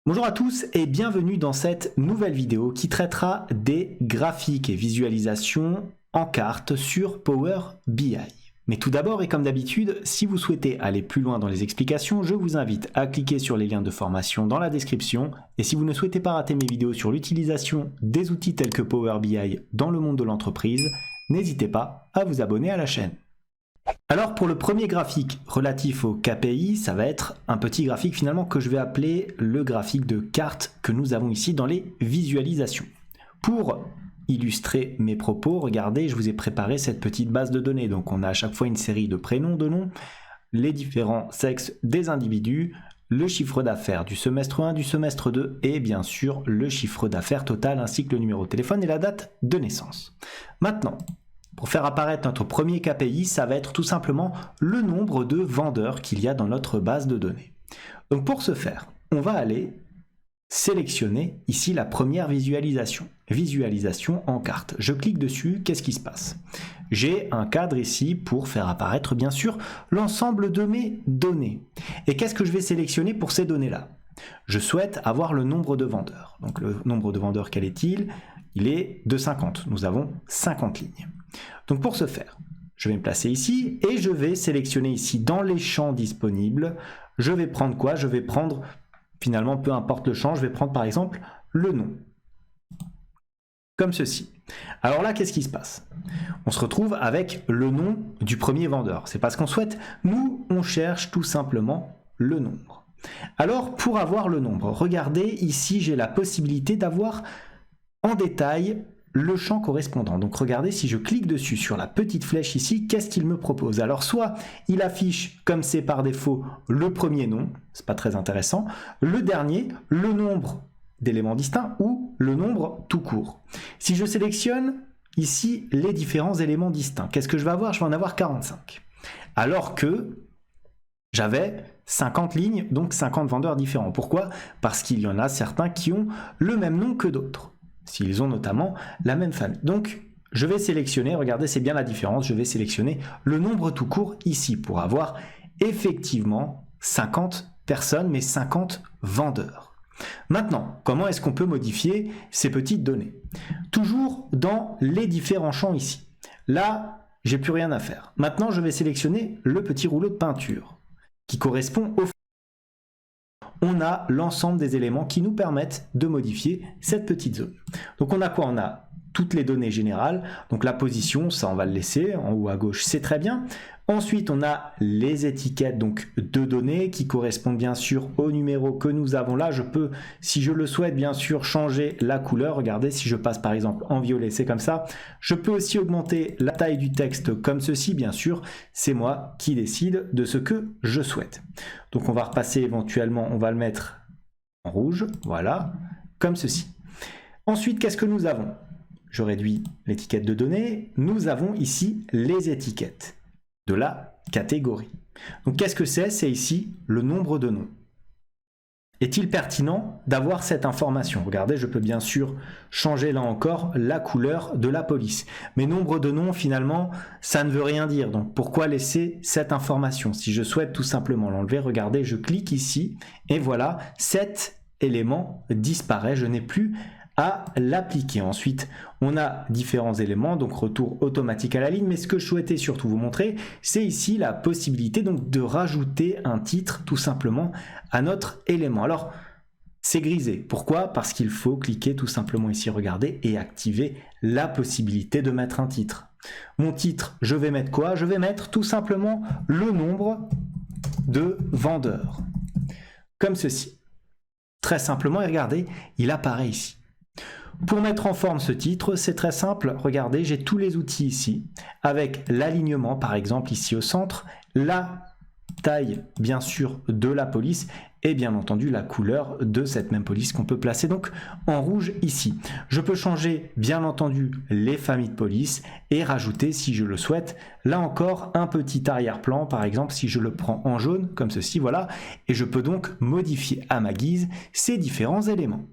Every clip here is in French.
Bonjour à tous et bienvenue dans cette nouvelle vidéo qui traitera des graphiques et visualisations en carte sur Power BI. Mais tout d'abord et comme d'habitude, si vous souhaitez aller plus loin dans les explications, je vous invite à cliquer sur les liens de formation dans la description. Et si vous ne souhaitez pas rater mes vidéos sur l'utilisation des outils tels que Power BI dans le monde de l'entreprise, n'hésitez pas à vous abonner à la chaîne. Alors pour le premier graphique relatif au KPI, ça va être un petit graphique finalement que je vais appeler le graphique de carte que nous avons ici dans les visualisations. Pour illustrer mes propos, regardez, je vous ai préparé cette petite base de données. Donc on a à chaque fois une série de prénoms, de noms, les différents sexes des individus, le chiffre d'affaires du semestre 1, du semestre 2 et bien sûr le chiffre d'affaires total ainsi que le numéro de téléphone et la date de naissance. Maintenant, pour faire apparaître notre premier KPI, ça va être tout simplement le nombre de vendeurs qu'il y a dans notre base de données. Donc pour ce faire, on va aller sélectionner ici la première visualisation. Visualisation en carte. Je clique dessus, qu'est-ce qui se passe? J'ai un cadre ici pour faire apparaître bien sûr l'ensemble de mes données. Et qu'est-ce que je vais sélectionner pour ces données-là? Je souhaite avoir le nombre de vendeurs. Donc le nombre de vendeurs, quel est-il? Il est de 50. Nous avons 50 lignes. Donc pour ce faire, je vais me placer ici et je vais sélectionner ici dans les champs disponibles. Je vais prendre quoi? Je vais prendre, finalement, peu importe le champ, je vais prendre par exemple le nom. Comme ceci. Alors là, qu'est-ce qui se passe? On se retrouve avec le nom du premier vendeur. C'est pas ce qu'on souhaite. Nous, on cherche tout simplement le nombre. Alors, pour avoir le nombre, regardez, ici, j'ai la possibilité d'avoir en détail le champ correspondant. Donc regardez, si je clique dessus sur la petite flèche ici, qu'est-ce qu'il me propose? Alors soit il affiche, comme c'est par défaut, le premier nom, c'est pas très intéressant, le dernier, le nombre d'éléments distincts ou le nombre tout court. Si je sélectionne ici les différents éléments distincts, qu'est-ce que je vais avoir? Je vais en avoir 45. Alors que j'avais 50 lignes, donc 50 vendeurs différents. Pourquoi? Parce qu'il y en a certains qui ont le même nom que d'autres, s'ils ont notamment la même famille. Donc, je vais sélectionner, regardez, c'est bien la différence, je vais sélectionner le nombre tout court ici pour avoir effectivement 50 personnes, mais 50 vendeurs. Maintenant, comment est-ce qu'on peut modifier ces petites données? Toujours dans les différents champs ici. Là, j'ai plus rien à faire. Maintenant, je vais sélectionner le petit rouleau de peinture qui correspond au... On a l'ensemble des éléments qui nous permettent de modifier cette petite zone. Donc on a quoi? On a toutes les données générales, donc la position, ça on va le laisser, en haut à gauche, c'est très bien. Ensuite, on a les étiquettes donc de données qui correspondent bien sûr au numéro que nous avons là. Je peux, si je le souhaite, bien sûr changer la couleur. Regardez, si je passe par exemple en violet, c'est comme ça. Je peux aussi augmenter la taille du texte comme ceci, bien sûr. C'est moi qui décide de ce que je souhaite. Donc on va repasser éventuellement, on va le mettre en rouge, voilà, comme ceci. Ensuite, qu'est-ce que nous avons? Je réduis l'étiquette de données. Nous avons ici les étiquettes de la catégorie. Donc qu'est-ce que c'est? C'est ici le nombre de noms. Est-il pertinent d'avoir cette information? Regardez, je peux bien sûr changer là encore la couleur de la police. Mais nombre de noms, finalement, ça ne veut rien dire. Donc pourquoi laisser cette information? Si je souhaite tout simplement l'enlever, regardez, je clique ici et voilà, cet élément disparaît. Je n'ai plus à l'appliquer. Ensuite, on a différents éléments, donc retour automatique à la ligne, mais ce que je souhaitais surtout vous montrer, c'est ici la possibilité donc de rajouter un titre tout simplement à notre élément. Alors, c'est grisé. Pourquoi? Parce qu'il faut cliquer tout simplement ici, regardez, et activer la possibilité de mettre un titre. Mon titre, je vais mettre quoi? Je vais mettre tout simplement le nombre de vendeurs. Comme ceci. Très simplement, et regardez, il apparaît ici. Pour mettre en forme ce titre, c'est très simple. Regardez, j'ai tous les outils ici, avec l'alignement, par exemple, ici au centre, la taille, bien sûr, de la police, et bien entendu, la couleur de cette même police qu'on peut placer donc en rouge ici. Je peux changer, bien entendu, les familles de police et rajouter, si je le souhaite, là encore, un petit arrière-plan, par exemple, si je le prends en jaune, comme ceci, voilà, et je peux donc modifier à ma guise ces différents éléments.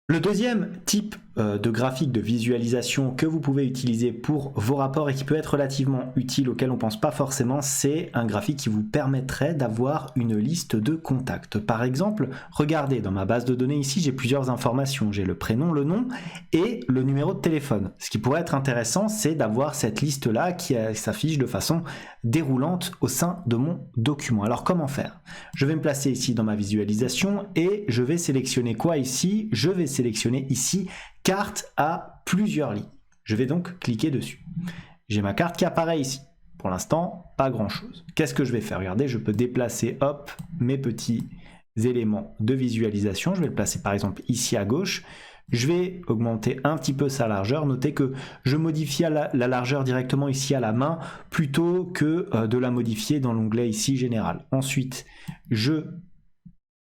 Le deuxième type de graphique de visualisation que vous pouvez utiliser pour vos rapports et qui peut être relativement utile, auquel on ne pense pas forcément, c'est un graphique qui vous permettrait d'avoir une liste de contacts. Par exemple, regardez, dans ma base de données ici, j'ai plusieurs informations. J'ai le prénom, le nom et le numéro de téléphone. Ce qui pourrait être intéressant, c'est d'avoir cette liste-là qui s'affiche de façon déroulante au sein de mon document. Alors comment faire? Je vais me placer ici dans ma visualisation et je vais sélectionner quoi ici? Je vais sélectionner ici carte à plusieurs lignes. Je vais donc cliquer dessus. J'ai ma carte qui apparaît ici. Pour l'instant, pas grand-chose. Qu'est-ce que je vais faire? Regardez, je peux déplacer hop, mes petits éléments de visualisation. Je vais le placer par exemple ici à gauche. Je vais augmenter un petit peu sa largeur. Notez que je modifie la largeur directement ici à la main plutôt que de la modifier dans l'onglet ici général. Ensuite, je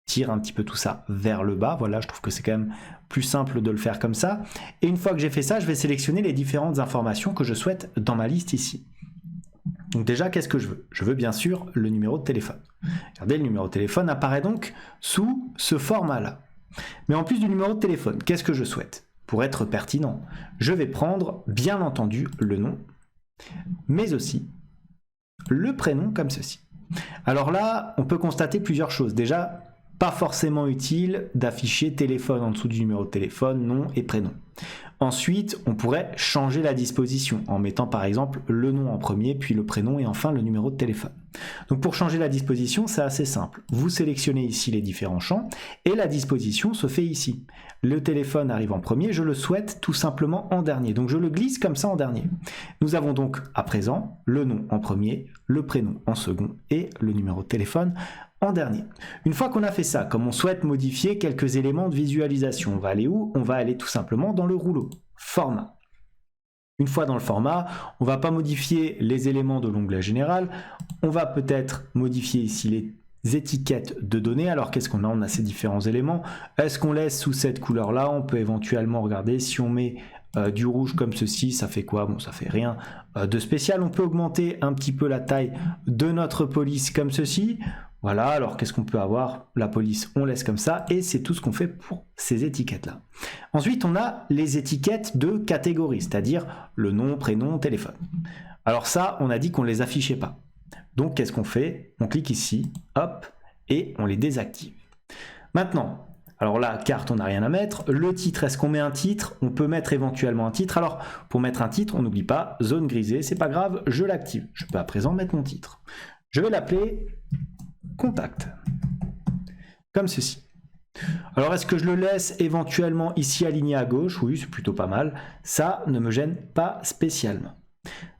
tire un petit peu tout ça vers le bas. Voilà, je trouve que c'est quand même plus simple de le faire comme ça. Et une fois que j'ai fait ça, je vais sélectionner les différentes informations que je souhaite dans ma liste ici. Donc déjà, qu'est-ce que je veux? Je veux bien sûr le numéro de téléphone. Regardez, le numéro de téléphone apparaît donc sous ce format-là. Mais en plus du numéro de téléphone, qu'est-ce que je souhaite? Pour être pertinent, je vais prendre, bien entendu, le nom, mais aussi le prénom comme ceci. Alors là, on peut constater plusieurs choses. Déjà, pas forcément utile d'afficher téléphone en dessous du numéro de téléphone, nom et prénom. Ensuite, on pourrait changer la disposition en mettant par exemple le nom en premier, puis le prénom et enfin le numéro de téléphone. Donc pour changer la disposition, c'est assez simple. Vous sélectionnez ici les différents champs et la disposition se fait ici. Le téléphone arrive en premier, je le souhaite tout simplement en dernier. Donc je le glisse comme ça en dernier. Nous avons donc à présent le nom en premier, le prénom en second et le numéro de téléphone en dernier. Une fois qu'on a fait ça, comme on souhaite modifier quelques éléments de visualisation, on va aller où? On va aller tout simplement dans le rouleau, format. Une fois dans le format, on ne va pas modifier les éléments de l'onglet général, on va peut-être modifier ici les étiquettes de données. Alors qu'est-ce qu'on a? On a ces différents éléments. Est-ce qu'on laisse sous cette couleur-là? On peut éventuellement regarder si on met du rouge comme ceci, ça fait quoi? Bon, ça fait rien de spécial. On peut augmenter un petit peu la taille de notre police comme ceci. Voilà, alors qu'est-ce qu'on peut avoir? La police, on laisse comme ça et c'est tout ce qu'on fait pour ces étiquettes-là. Ensuite, on a les étiquettes de catégorie, c'est-à-dire le nom, prénom, téléphone. Alors ça, on a dit qu'on ne les affichait pas. Donc, qu'est-ce qu'on fait? On clique ici, hop, et on les désactive. Maintenant, alors là, carte, on n'a rien à mettre. Le titre, est-ce qu'on met un titre? On peut mettre éventuellement un titre. Alors, pour mettre un titre, on n'oublie pas, zone grisée, c'est pas grave, je l'active. Je peux à présent mettre mon titre. Je vais l'appeler contact, comme ceci. Alors est-ce que je le laisse éventuellement ici aligné à gauche? Oui, c'est plutôt pas mal, ça ne me gêne pas spécialement.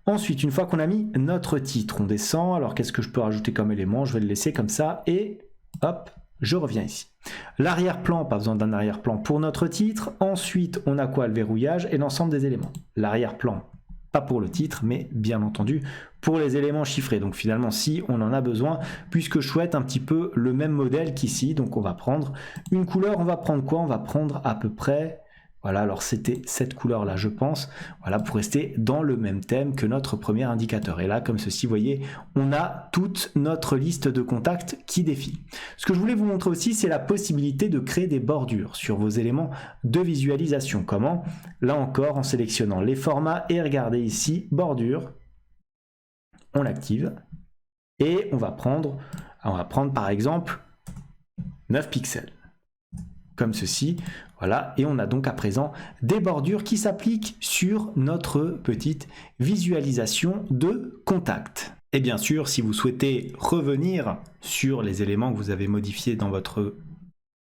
Ensuite, une fois qu'on a mis notre titre, on descend. Alors qu'est-ce que je peux rajouter comme élément? Je vais le laisser comme ça et hop, je reviens ici. L'arrière-plan, pas besoin d'un arrière-plan pour notre titre. Ensuite, on a quoi? Le verrouillage et l'ensemble des éléments. L'arrière-plan, pas pour le titre, mais bien entendu pour les éléments chiffrés. Donc finalement, si on en a besoin, puisque je souhaite un petit peu le même modèle qu'ici, donc on va prendre une couleur. On va prendre quoi? On va prendre à peu près, voilà, alors c'était cette couleur-là, je pense, voilà, pour rester dans le même thème que notre premier indicateur. Et là, comme ceci, vous voyez, on a toute notre liste de contacts qui défile. Ce que je voulais vous montrer aussi, c'est la possibilité de créer des bordures sur vos éléments de visualisation. Comment? Là encore, en sélectionnant les formats et regardez ici, bordure, on l'active et on va prendre par exemple 9 pixels. Comme ceci, voilà, et on a donc à présent des bordures qui s'appliquent sur notre petite visualisation de contact. Et bien sûr, si vous souhaitez revenir sur les éléments que vous avez modifiés dans votre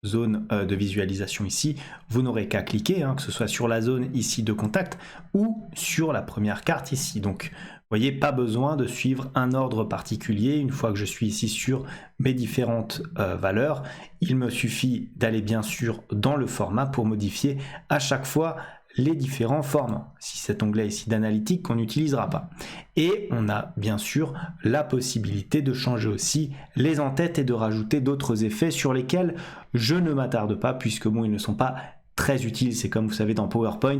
zone de visualisation ici, vous n'aurez qu'à cliquer, que ce soit sur la zone ici de contact ou sur la première carte ici. Donc, vous voyez, pas besoin de suivre un ordre particulier. Une fois que je suis ici sur mes différentes valeurs, il me suffit d'aller bien sûr dans le format pour modifier à chaque fois les différents formats. Si cet onglet ici d'analytique qu'on n'utilisera pas. Et on a bien sûr la possibilité de changer aussi les en-têtes et de rajouter d'autres effets sur lesquels je ne m'attarde pas puisque bon, ils ne sont pas très utiles. C'est comme vous savez dans PowerPoint,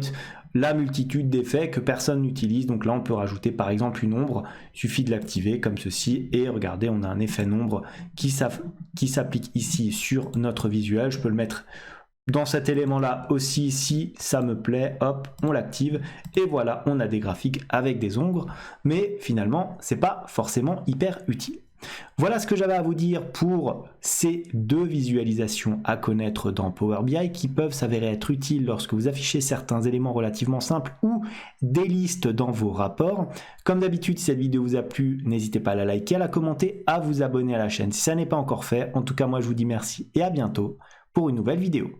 la multitude d'effets que personne n'utilise. Donc là, on peut rajouter par exemple une ombre. Il suffit de l'activer comme ceci. Et regardez, on a un effet ombre qui s'applique ici sur notre visuel. Je peux le mettre dans cet élément-là aussi, si ça me plaît, hop, on l'active. Et voilà, on a des graphiques avec des ongles. Mais finalement, c'est pas forcément hyper utile. Voilà ce que j'avais à vous dire pour ces deux visualisations à connaître dans Power BI qui peuvent s'avérer être utiles lorsque vous affichez certains éléments relativement simples ou des listes dans vos rapports. Comme d'habitude, si cette vidéo vous a plu, n'hésitez pas à la liker, à la commenter, à vous abonner à la chaîne si ça n'est pas encore fait. En tout cas, moi je vous dis merci et à bientôt pour une nouvelle vidéo.